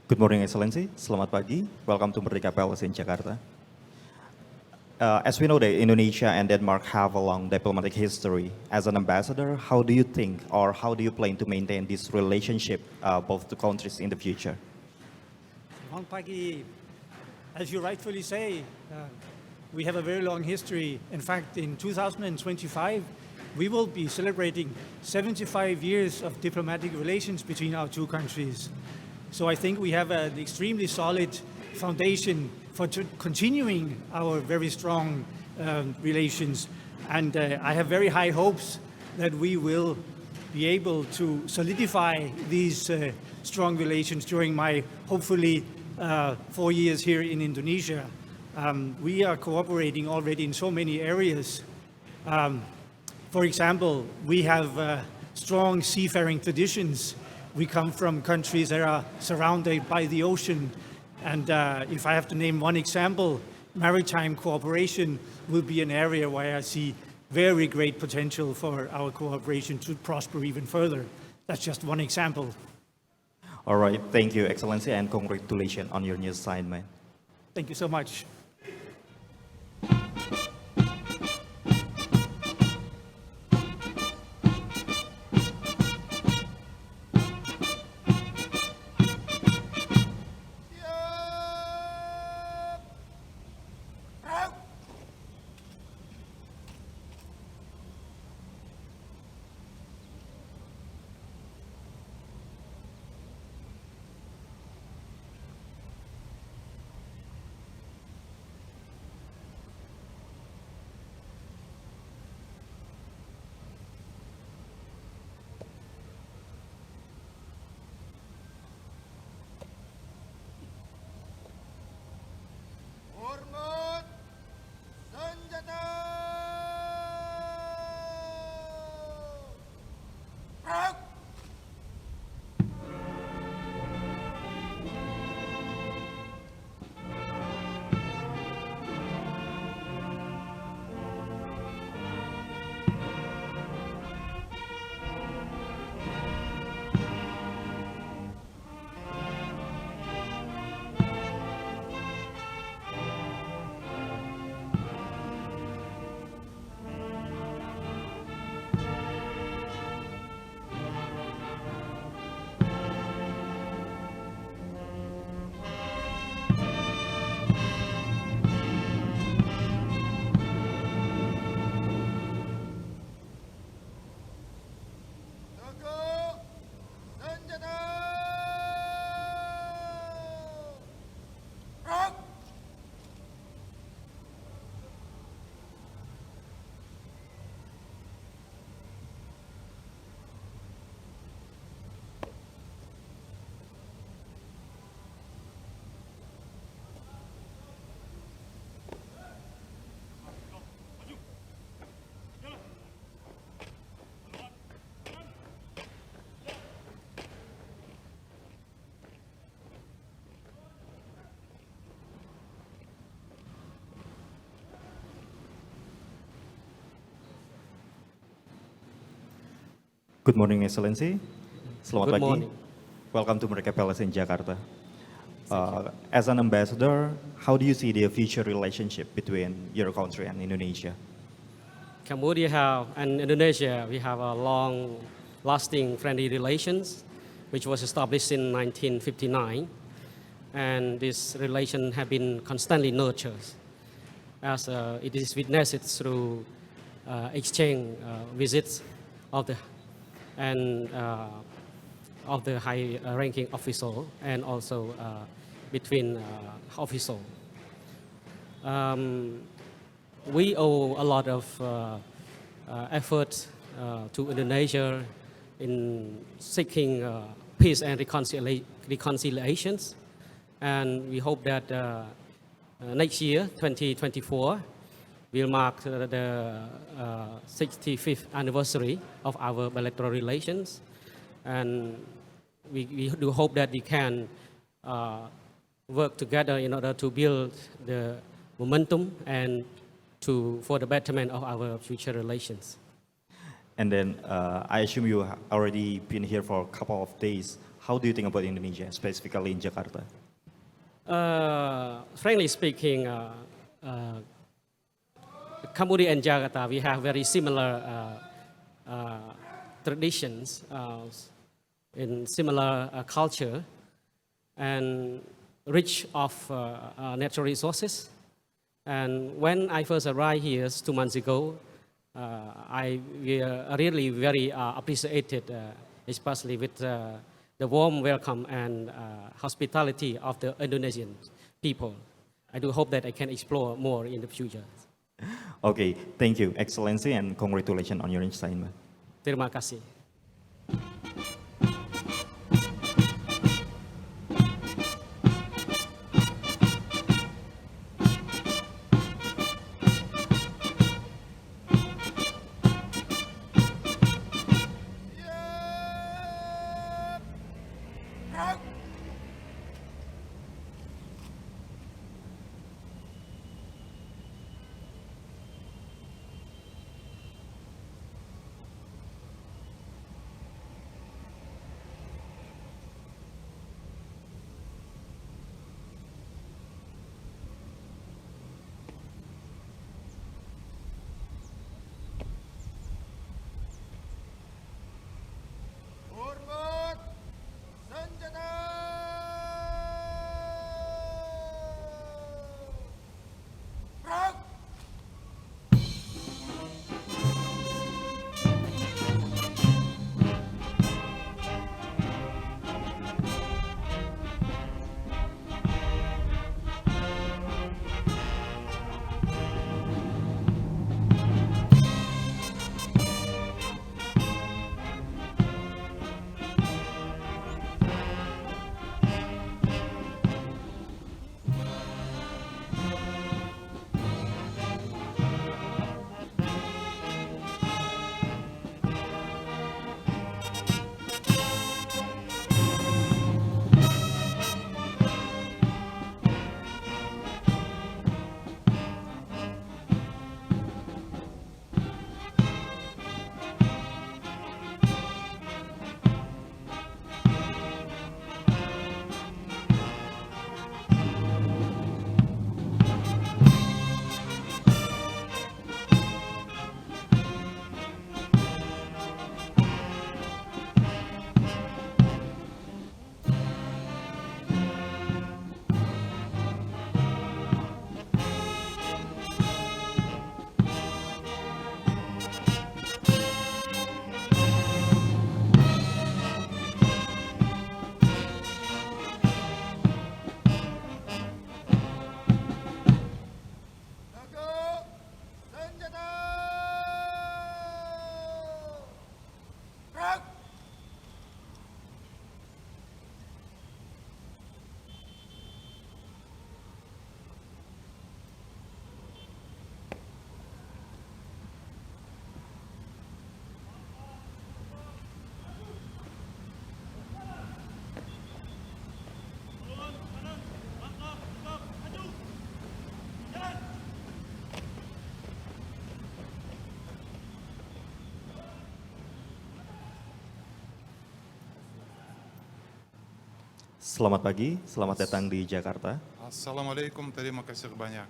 Good morning, Excellency. Selamat pagi. Welcome to Merdeka Palace in Jakarta. As we know that Indonesia and Denmark have a long diplomatic history. As an ambassador, how do you think or how do you plan to maintain this relationship, both two countries in the future? Selamat pagi. As you rightfully say, we have a very long history. In fact, in 2025, we will be celebrating 75 years of diplomatic relations between our two countries. So I think we have an extremely solid foundation for continuing our very strong relations. And I have very high hopes that we will be able to solidify these strong relations during my, hopefully, 4 years here in Indonesia. We are cooperating already in so many areas. For example, we have strong seafaring traditions. We come from countries that are surrounded by the ocean. And if I have to name one example, maritime cooperation will be an area where I see very great potential for our cooperation to prosper even further. That's just one example. All right, thank you, Excellency, and congratulations on your new assignment. Thank you so much. Hormat senjata. Perang. Tegak senjata. Perang. Good morning, Excellency. Selamat Good pagi. morning. Welcome to Merdeka Palace in Jakarta. As an ambassador, how do you see the future relationship between your country and Indonesia? Cambodia and Indonesia, we have a long-lasting friendly relations, which was established in 1959, and this relation have been constantly nurtured, as it is witnessed through exchange visits of the high-ranking official and also between officials. We owe a lot of effort to Indonesia in seeking peace and reconciliations, and we hope that next year, 2024, will mark the 65th anniversary of our bilateral relations, and we do hope that we can work together in order to build the momentum and for the betterment of our future relations. And then I assume you have already been here for a couple of days. how do you think about Indonesia, specifically in Jakarta? Frankly speaking, Cambodia and Jakarta, we have very similar traditions in similar culture and rich of natural resources. And when I first arrived here 2 months ago, I really very appreciated, especially with the warm welcome and hospitality of the Indonesian people. I do hope that I can explore more in the future. Okay, thank you, Excellency, and congratulations on your assignment. Terima kasih. Gerak. Hormat senjata. Gerak. Untuk senjata. Gerak. Selamat pagi, selamat datang di Jakarta. Assalamualaikum, terima kasih banyak.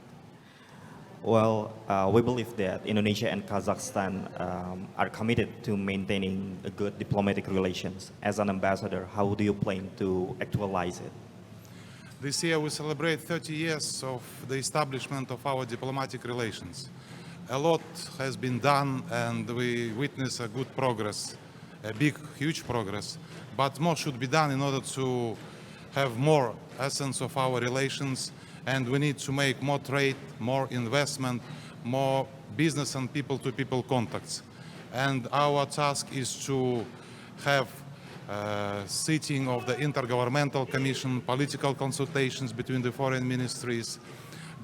Well, we believe that Indonesia and Kazakhstan are committed to maintaining a good diplomatic relations. As an ambassador, how do you plan to actualize it? This year we celebrate 30 years of the establishment of our diplomatic relations. A lot has been done and we witness a good progress, a big, huge progress. But more should be done in order to have more essence of our relations, and we need to make more trade, more investment, more business and people-to-people contacts. And our task is to have sitting of the Intergovernmental Commission, political consultations between the foreign ministries,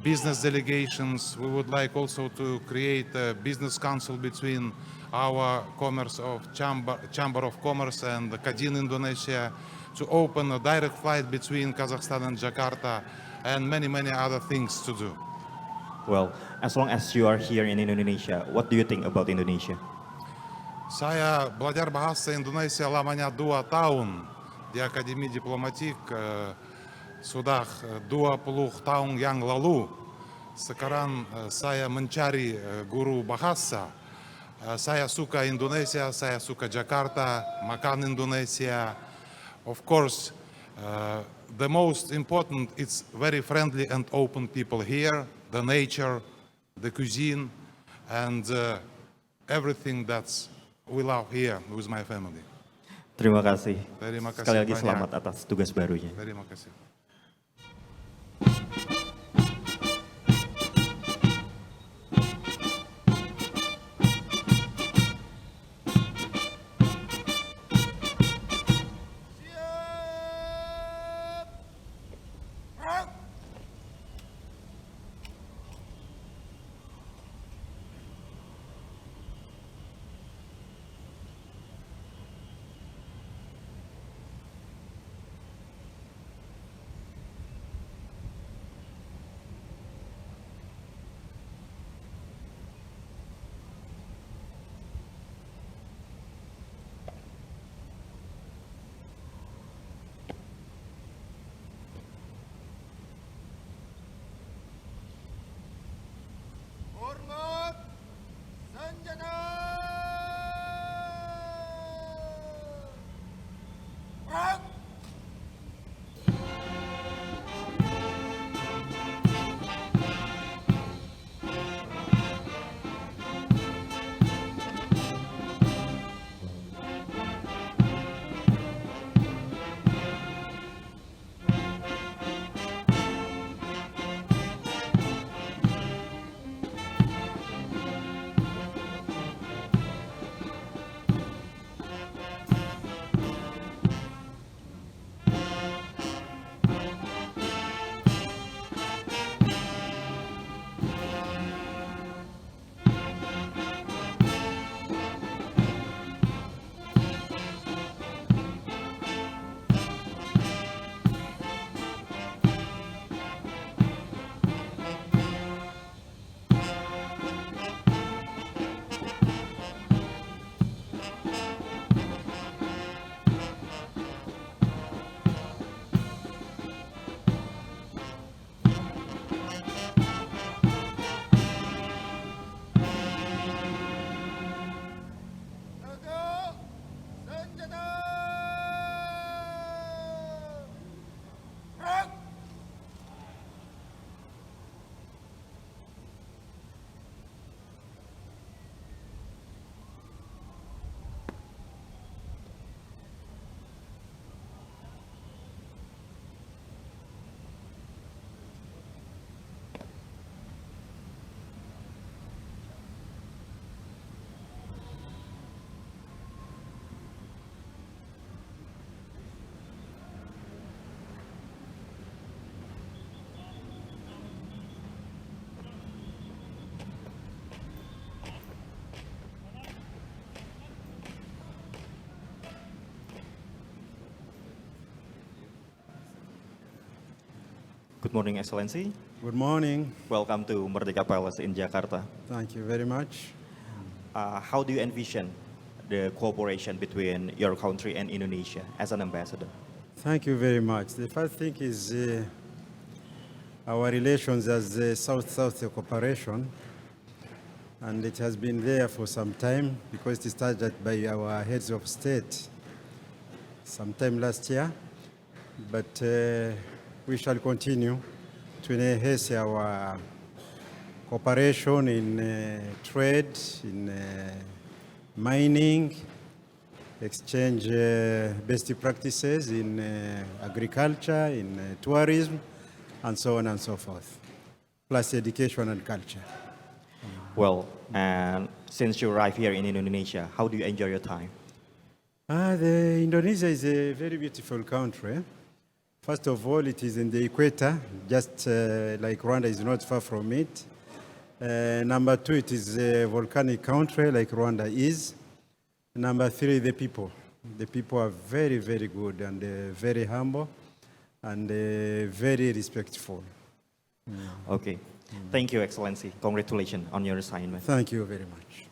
business delegations. We would like also to create a business council between our Chamber of Commerce and Kadin Indonesia, to open a direct flight between Kazakhstan and Jakarta, and many, many other things to do. Well, as long as you are here in Indonesia, what do you think about Indonesia? Saya belajar bahasa Indonesia lamanya 2 tahun, di Akademi Diplomatik sudah 20 tahun yang lalu. Sekarang saya mencari guru bahasa. Saya suka Indonesia, saya suka Jakarta, makan Indonesia. Of course, the most important, it's very friendly and open people here, the nature, the cuisine, and everything that's we love here with my family. Terima kasih. Terima kasih Sekali lagi banyak. selamat atas tugas barunya. Terima kasih. Siap. Gerak. Hormat. Senjata. Gerak. Tegak. Senjata. Gerak. Good morning, Excellency. Good morning. Welcome to Merdeka Palace in Jakarta. Thank you very much. How do you envision the cooperation between your country and Indonesia as an ambassador? Thank you very much. The first thing is our relations as South-South cooperation, and it has been there for some time because it started by our heads of state sometime last year, but we shall continue to enhance our cooperation in trade, in mining, exchange best practices in agriculture, in tourism, and so on and so forth, plus education and culture. Well, and since you arrived here in Indonesia, how do you enjoy your time? Indonesia is a very beautiful country. First of all, it is in the equator, just like Rwanda is not far from it. Number two, it is a volcanic country like Rwanda is. Number three, the people. The people are very, very good and very humble and very respectful. Okay. Thank you, Excellency. Congratulations on your assignment. Thank you very much.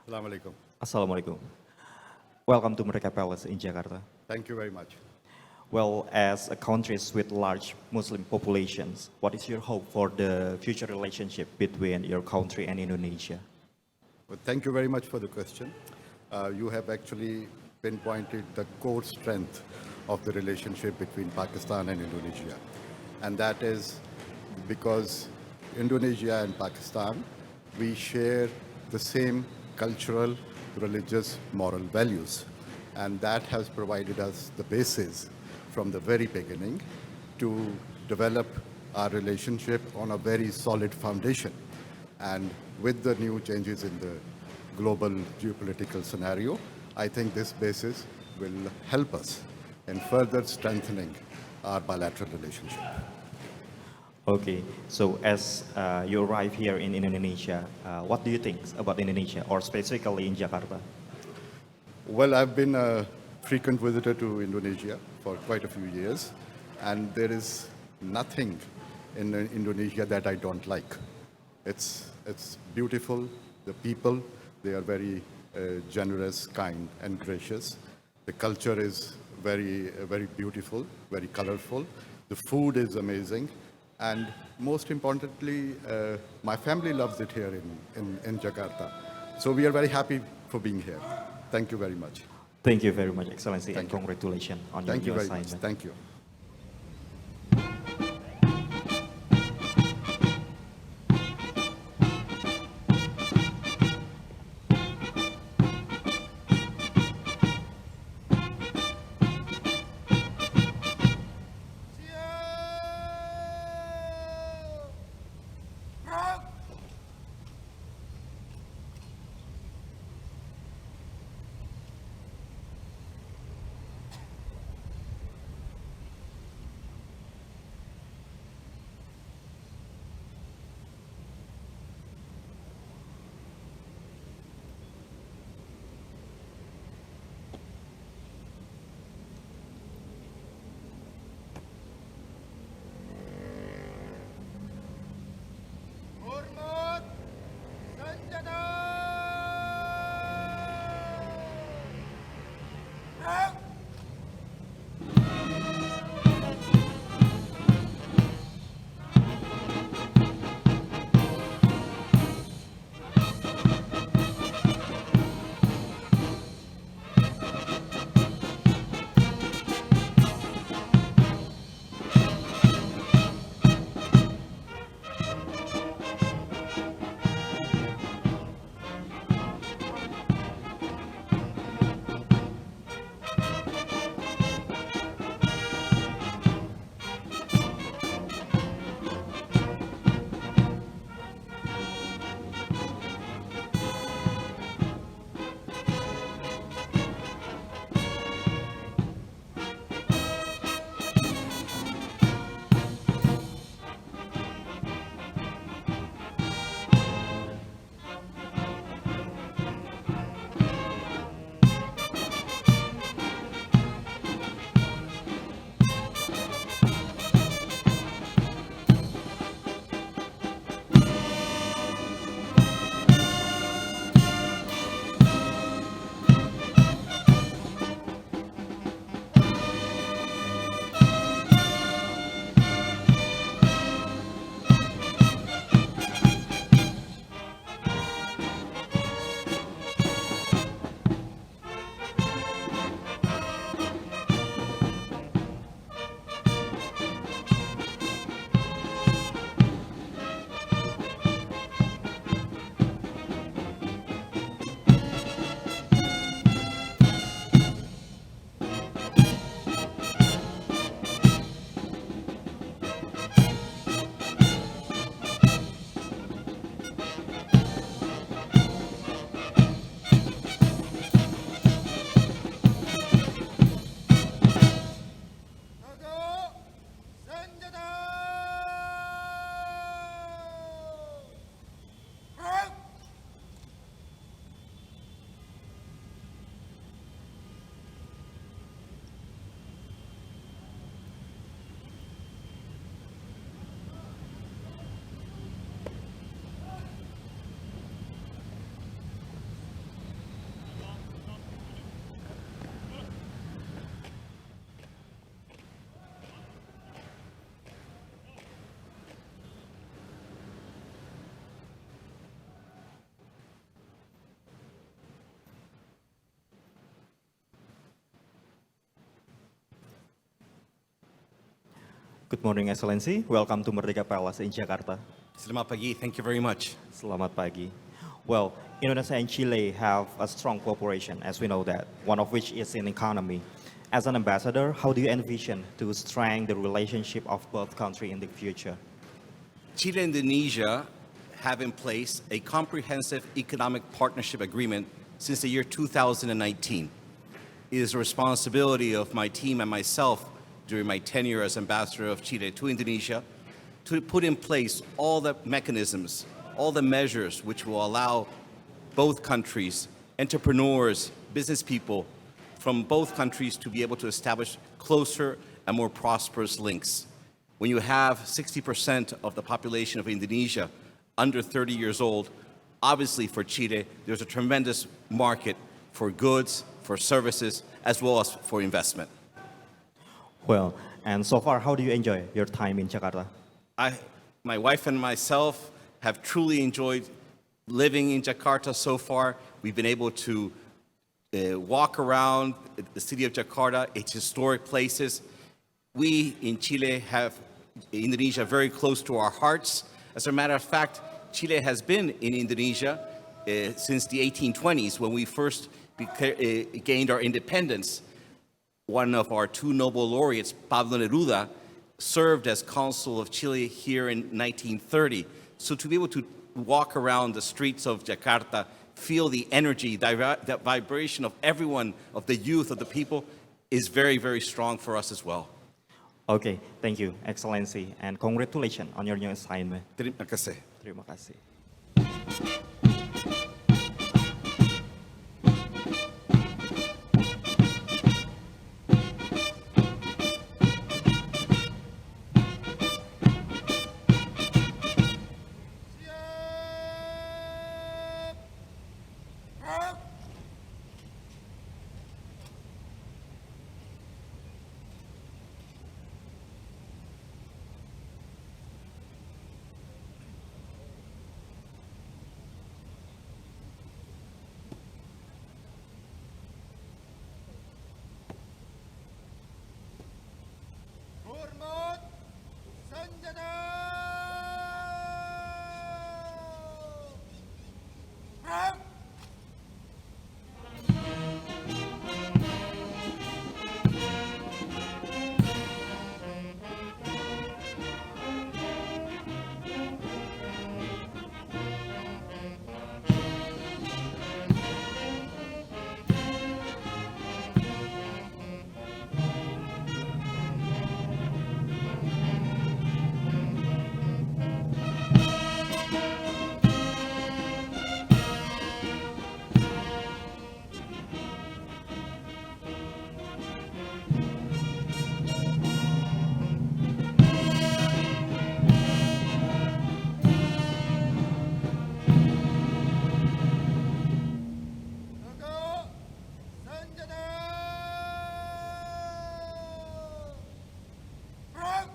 Assalamualaikum. Assalamualaikum. Welcome to Merdeka Palace in Jakarta. Thank you very much. Well, as a country with large Muslim populations, what is your hope for the future relationship between your country and Indonesia? Well, thank you very much for the question. You have actually pinpointed the core strength of the relationship between Pakistan and Indonesia. And that is because Indonesia and Pakistan, we share the same cultural, religious, moral values. And that has provided us the basis from the very beginning to develop our relationship on a very solid foundation. And with the new changes in the global geopolitical scenario, I think this basis will help us in further strengthening our bilateral relationship. Okay, so as you arrive here in Indonesia, what do you think about Indonesia, or specifically in Jakarta? Well, I've been a frequent visitor to Indonesia for quite a few years, and there is nothing in Indonesia that I don't like. It's beautiful. The people, they are very generous, kind, and gracious. The culture is very beautiful, very colorful. The food is amazing. And most importantly, my family loves it here in Jakarta. So we are very happy for being here. Thank you very much. Thank you very much, Excellency, Thank and you. congratulations on Thank you your new very much. assignment. Thank you. Siap! Gerak! Good morning, Excellency. Welcome to Merdeka Palace in Jakarta. Selamat pagi. Thank you very much. Selamat pagi. Well, Indonesia and Chile have a strong cooperation, as we know that, one of which is in economy. As an ambassador, how do you envision to strengthen the relationship of both countries in the future? Chile and Indonesia have in place a comprehensive economic partnership agreement since the year 2019. It is the responsibility of my team and myself during my tenure as ambassador of Chile to Indonesia to put in place all the mechanisms, all the measures which will allow both countries, entrepreneurs, business people from both countries to be able to establish closer and more prosperous links. When you have 60% of the population of Indonesia under 30 years old, obviously for Chile, there's a tremendous market for goods, for services, as well as for investment. Well, and so far, how do you enjoy your time in Jakarta? My wife and myself have truly enjoyed living in Jakarta so far. We've been able to walk around the city of Jakarta, its historic places. We in Chile have Indonesia very close to our hearts. As a matter of fact, Chile has been in Indonesia since the 1820s when we first gained our independence. One of our two Nobel laureates, Pablo Neruda, served as consul of Chile here in 1930. So to be able to walk around the streets of Jakarta, feel the energy, the vibration of everyone, of the youth, of the people, is very, very strong for us as well. Okay, thank you, Excellency, and congratulations on your new assignment. Terima kasih. Terima kasih. Hormat senjata. Perang. Untuk senjata. Perang.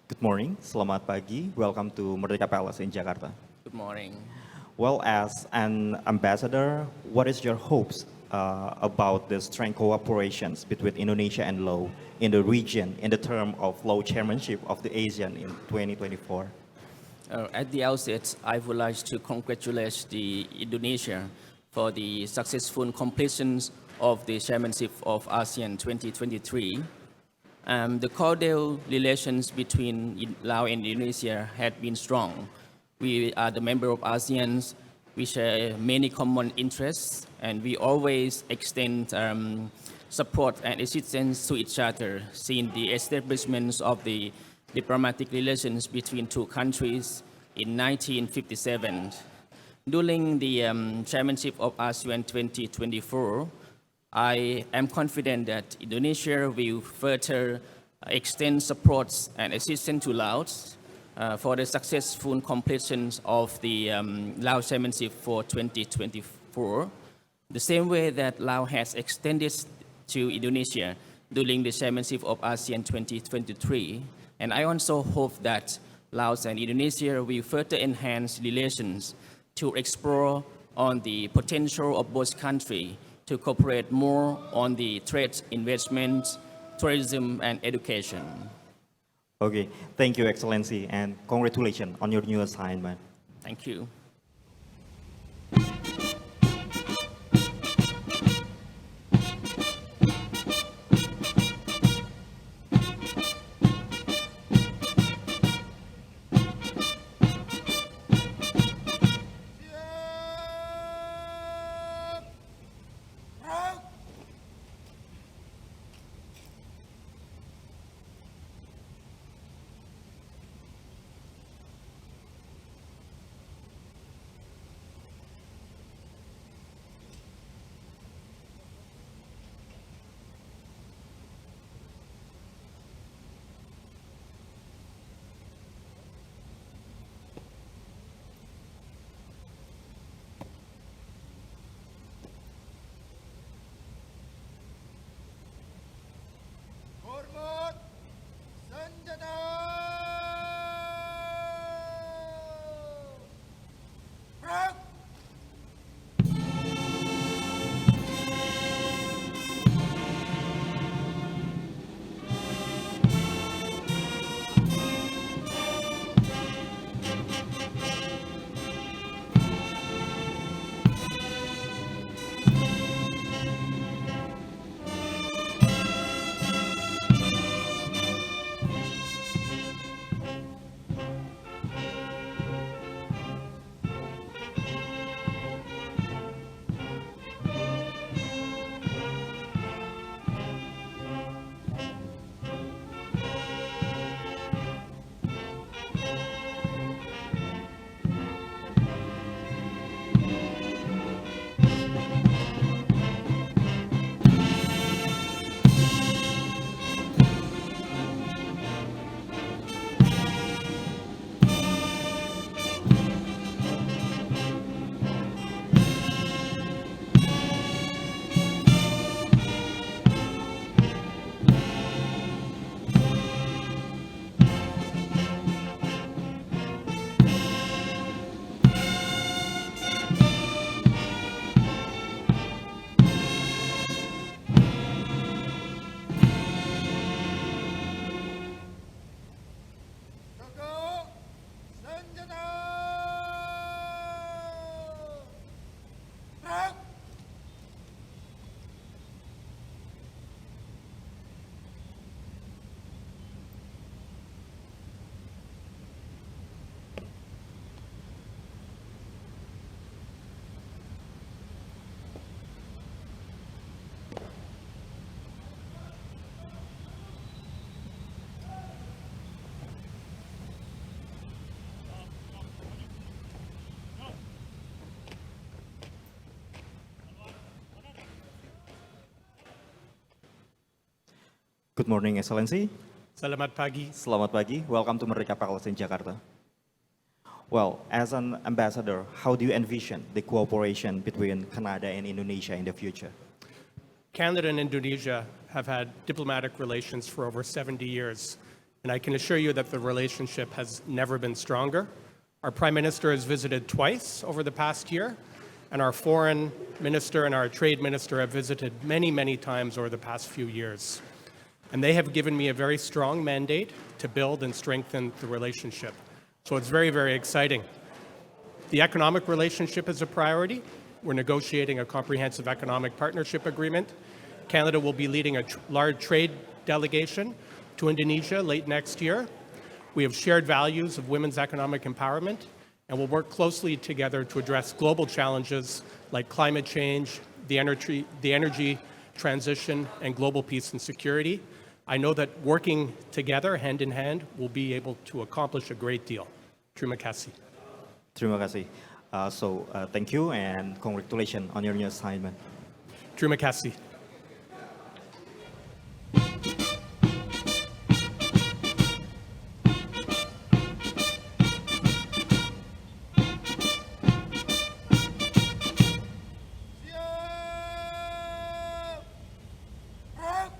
Good morning, selamat pagi. Welcome to Merdeka Palace in Jakarta. Good morning. Well, as an ambassador, what is your hopes about the strong cooperations between Indonesia and Laos in the region in the term of Laos chairmanship of the ASEAN in 2024? At the outset, I would like to congratulate Indonesia for the successful completion of the chairmanship of ASEAN 2023. The cordial relations between Laos and Indonesia had been strong. We are the member of ASEAN. We share many common interests, and we always extend support and assistance to each other since the establishment of the diplomatic relations between two countries in 1957. During the chairmanship of ASEAN 2024, I am confident that Indonesia will further extend support and assistance to Laos for the successful completion of the Laos chairmanship for 2024, the same way that Laos has extended to Indonesia during the chairmanship of ASEAN 2023. And I also hope that Laos and Indonesia will further enhance relations to explore on the potential of both countries to cooperate more on the trade, investment, tourism, and education. Okay, thank you, Excellency, and congratulations on your new assignment. Thank you. Hormat senjata. Perang. Good morning, Excellency. Selamat pagi. Selamat pagi. Welcome to Merdeka Palace in Jakarta. Well, as an ambassador, how do you envision the cooperation between Canada and Indonesia in the future? Canada and Indonesia have had diplomatic relations for over 70 years, and I can assure you that the relationship has never been stronger. Our Prime Minister has visited twice over the past year, and our Foreign Minister and our Trade Minister have visited many, many times over the past few years. And they have given me a very strong mandate to build and strengthen the relationship. So it's very, very exciting. The economic relationship is a priority. We're negotiating a comprehensive economic partnership agreement. Canada will be leading a large trade delegation to Indonesia late next year. We have shared values of women's economic empowerment, and we'll work closely together to address global challenges like climate change, the energy transition, and global peace and security. I know that working together, hand in hand, we'll be able to accomplish a great deal. Terima kasih. Terima kasih. Thank you and congratulations on your new assignment. Terima kasih. Siap! Gerak!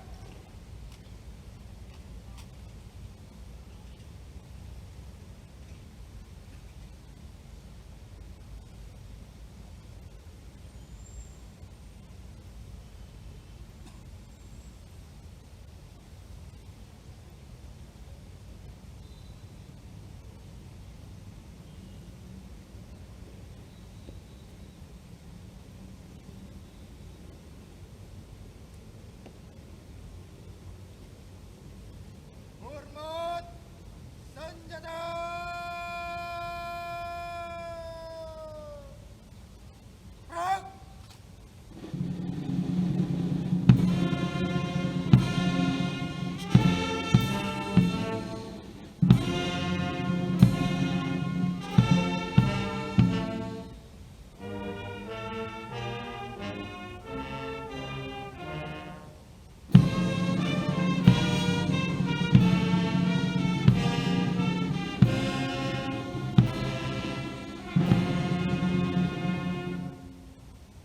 Hormat senjata! Gerak!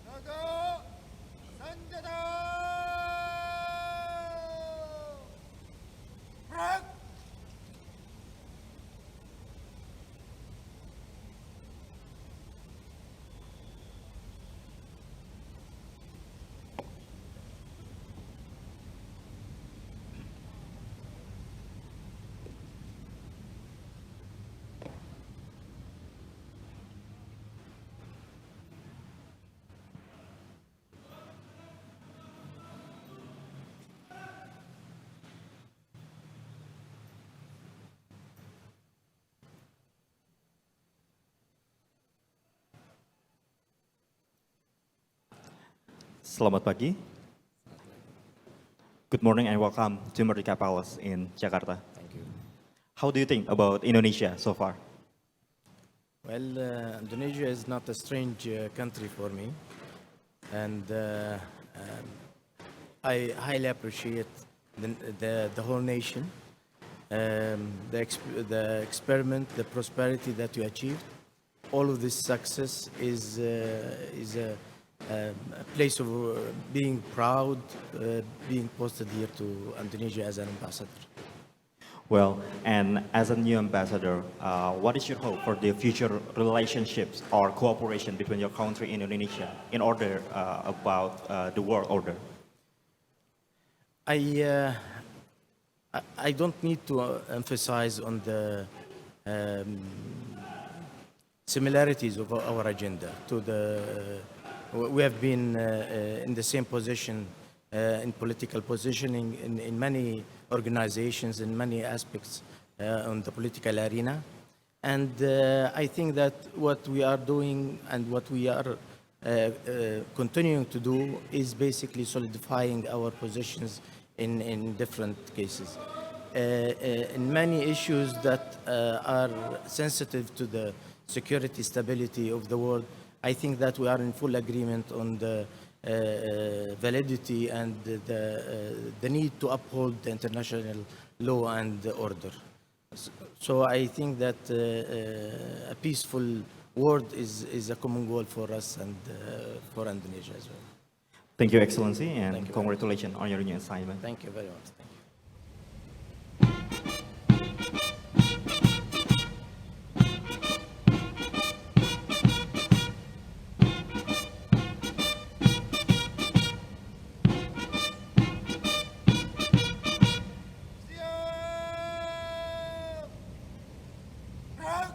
Naga senjata! Gerak! Selamat pagi. Good morning and welcome to Merdeka Palace in Jakarta. Thank you. How do you think about Indonesia so far? Well, Indonesia is not a strange country for me, and I highly appreciate the whole nation, the experiment, the prosperity that you achieved. All of this success is a place of being proud, being posted here to Indonesia as an ambassador. Well, and as a new ambassador, what is your hope for the future relationships or cooperation between your country and Indonesia in order about the world order? I don't need to emphasize on the similarities of our agenda. We have been in the same position in political positioning in many organizations, in many aspects on the political arena. And I think that what we are doing and what we are continuing to do is basically solidifying our positions in different cases. In many issues that are sensitive to the security stability of the world, I think that we are in full agreement on the validity and the need to uphold the international law and order. So I think that a peaceful world is a common goal for us and for Indonesia as well. Thank you, Excellency, and Thank you. congratulations on your new assignment. Thank you very much. Thank you. Siap! Gerak!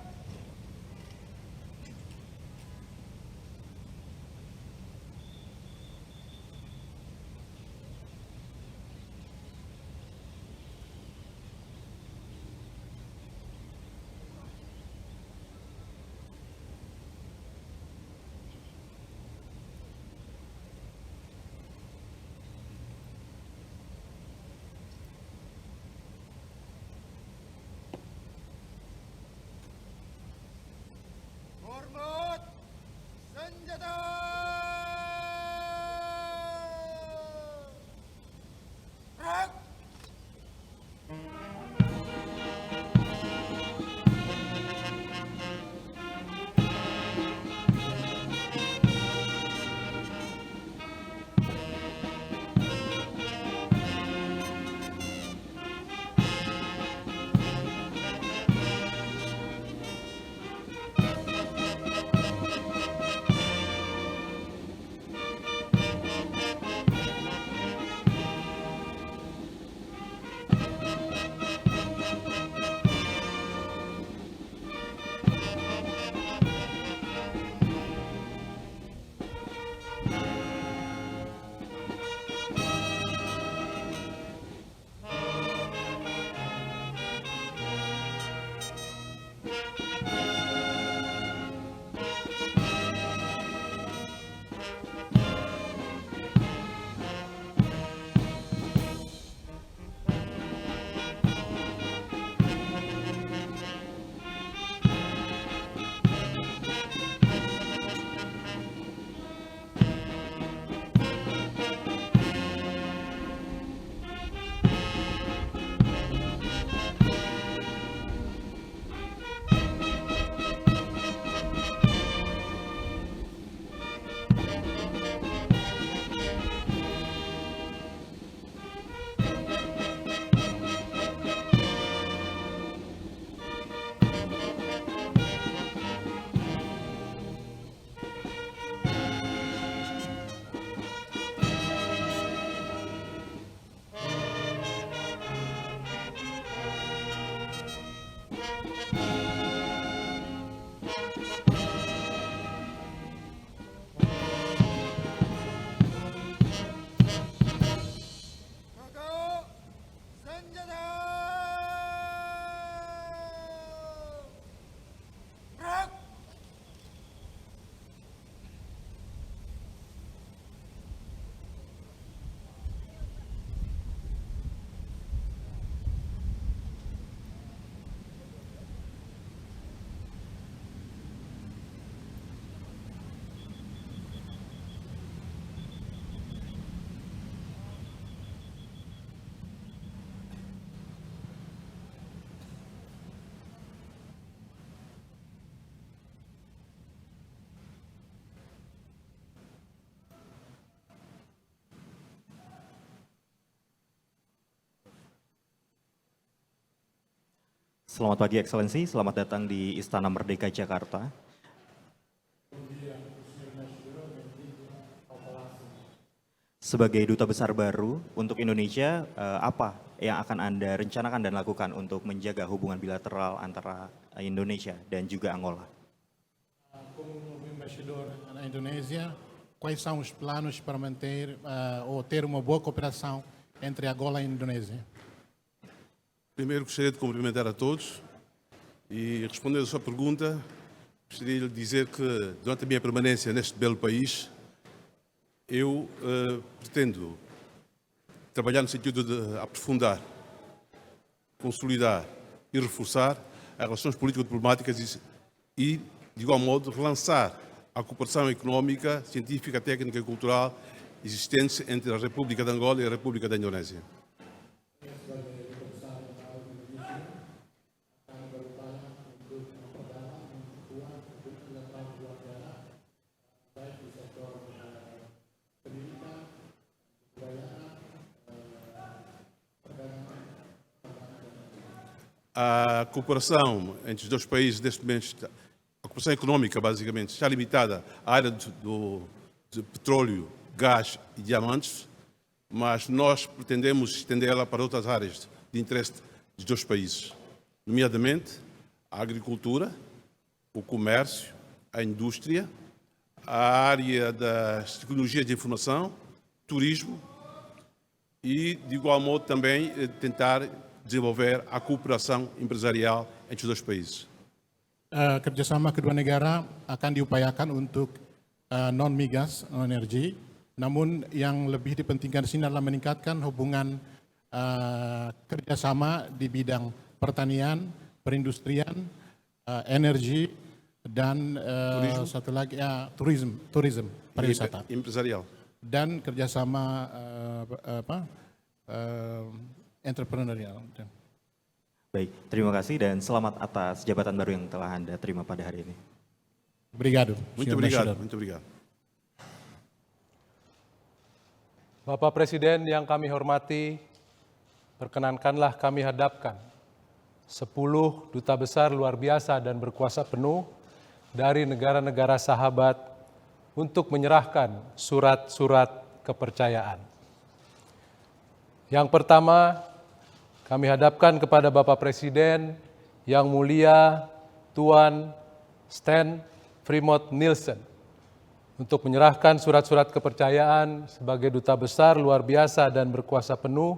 Selamat pagi, Excellency. Selamat datang di Istana Merdeka Jakarta. Sebagai Duta Besar baru untuk Indonesia, apa yang akan Anda rencanakan dan lakukan untuk menjaga hubungan bilateral antara Indonesia dan juga Angola? Como embaixador na Indonésia, quais são os planos para manter ou ter uma boa cooperação entre Angola e Indonésia? Primeiro gostaria de cumprimentar a todos e respondendo a sua pergunta, gostaria de dizer que durante a minha permanência neste belo país, eu pretendo trabalhar no sentido de aprofundar, consolidar e reforçar as relações político-diplomáticas e, de igual modo, relançar a cooperação económica, científica, técnica e cultural existentes entre a República de Angola e a República da Indonésia. A cooperação entre os dois países, neste momento, a cooperação económica, basicamente, está limitada à área de petróleo, gás e diamantes, mas nós pretendemos estendê-la para outras áreas de interesse dos dois países, nomeadamente a agricultura, o comércio, a indústria, a área das tecnologias de informação, turismo e, de igual modo, também tentar desenvolver a cooperação empresarial entre os dois países. Kerjasama kedua negara akan diupayakan untuk non-migas, non-energi, namun yang lebih dipentingkan di sini adalah meningkatkan hubungan kerjasama di bidang pertanian, perindustrian, energi, dan satu lagi turisme, pariwisata. Empresarial. Dan kerjasama entrepreneurial. Baik, terima kasih dan selamat atas jabatan baru yang telah Anda terima pada hari ini. Obrigado. Muito obrigado, muito obrigado. Bapak Presiden yang kami hormati, perkenankanlah kami hadapkan 10 duta besar luar biasa dan berkuasa penuh dari negara-negara sahabat untuk menyerahkan surat-surat kepercayaan. Yang pertama, kami hadapkan kepada Bapak Presiden yang mulia Tuan Sten Frimot Nielsen untuk menyerahkan surat-surat kepercayaan sebagai Duta Besar luar biasa dan berkuasa penuh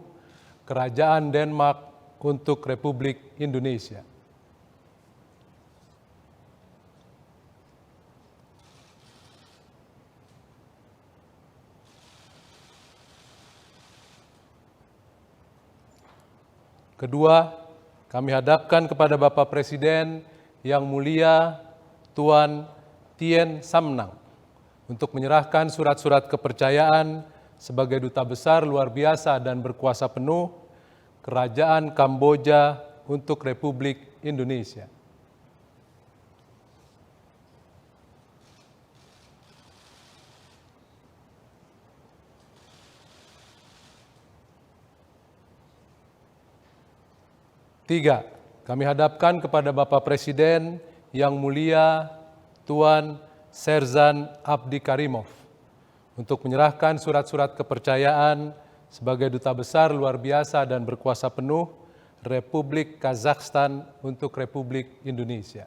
Kerajaan Denmark untuk Republik Indonesia. Kedua, kami hadapkan kepada Bapak Presiden yang mulia Tuan Tien Samnang untuk menyerahkan surat-surat kepercayaan sebagai Duta Besar luar biasa dan berkuasa penuh Kerajaan Kamboja untuk Republik Indonesia. Tiga, kami hadapkan kepada Bapak Presiden yang mulia Tuan Serzan Abdi Karimov untuk menyerahkan surat-surat kepercayaan sebagai Duta Besar luar biasa dan berkuasa penuh Republik Kazakhstan untuk Republik Indonesia.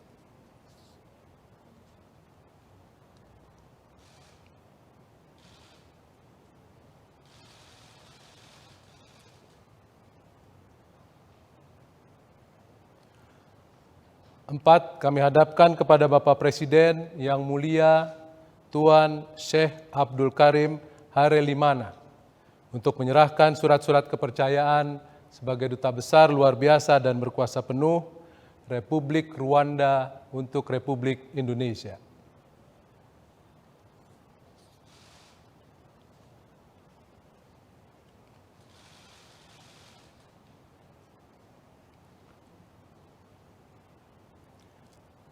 Empat, kami hadapkan kepada Bapak Presiden yang mulia Tuan Sheikh Abdul Karim Harelimana untuk menyerahkan surat-surat kepercayaan sebagai Duta Besar luar biasa dan berkuasa penuh Republik Rwanda untuk Republik Indonesia.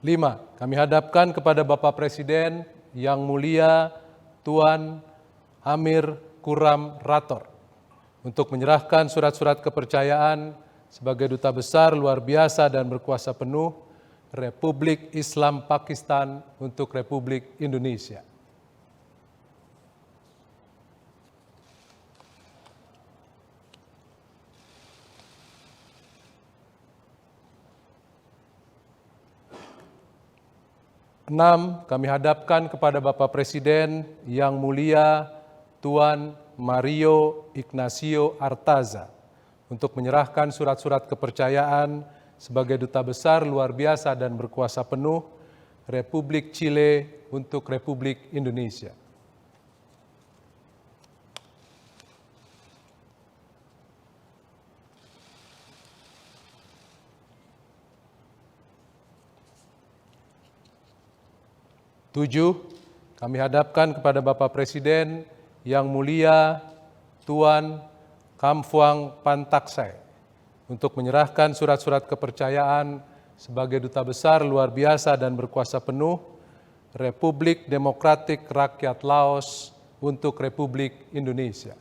Lima, kami hadapkan kepada Bapak Presiden yang mulia Tuan Amir Kuram Rator untuk menyerahkan surat-surat kepercayaan sebagai Duta Besar luar biasa dan berkuasa penuh Republik Islam Pakistan untuk Republik Indonesia. Enam, kami hadapkan kepada Bapak Presiden yang mulia Tuan Mario Ignacio Artaza untuk menyerahkan surat-surat kepercayaan sebagai Duta Besar luar biasa dan berkuasa penuh Republik Chile untuk Republik Indonesia. Tujuh, kami hadapkan kepada Bapak Presiden yang mulia Tuan Kamfuang Pantaksai untuk menyerahkan surat-surat kepercayaan sebagai Duta Besar luar biasa dan berkuasa penuh Republik Demokratik Rakyat Laos untuk Republik Indonesia.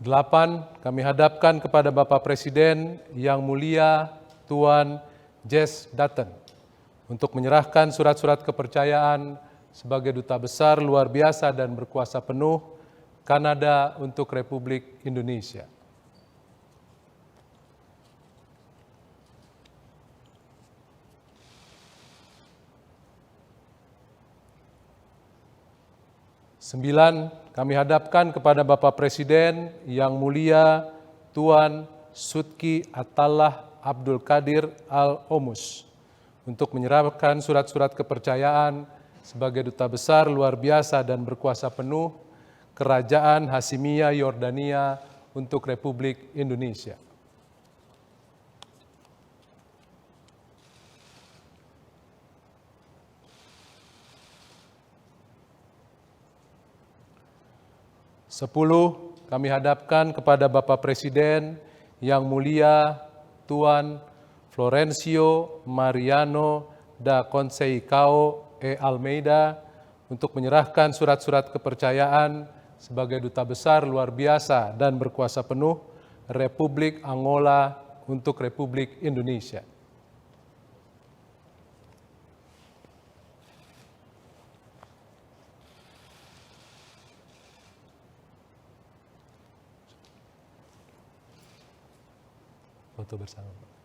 Delapan, kami hadapkan kepada Bapak Presiden yang mulia Tuan Jes Daten untuk menyerahkan surat-surat kepercayaan sebagai Duta Besar luar biasa dan berkuasa penuh Kanada untuk Republik Indonesia. Sembilan, kami hadapkan kepada Bapak Presiden yang mulia Tuan Sudki Atallah Abdul Qadir Al-Omus untuk menyerahkan surat-surat kepercayaan sebagai Duta Besar luar biasa dan berkuasa penuh Kerajaan Hasimiyah Yordania untuk Republik Indonesia. Sepuluh, kami hadapkan kepada Bapak Presiden yang mulia Tuan Florencio Mariano da Conceição e Almeida untuk menyerahkan surat-surat kepercayaan sebagai Duta Besar luar biasa dan berkuasa penuh Republik Angola untuk Republik Indonesia. Foto bersama.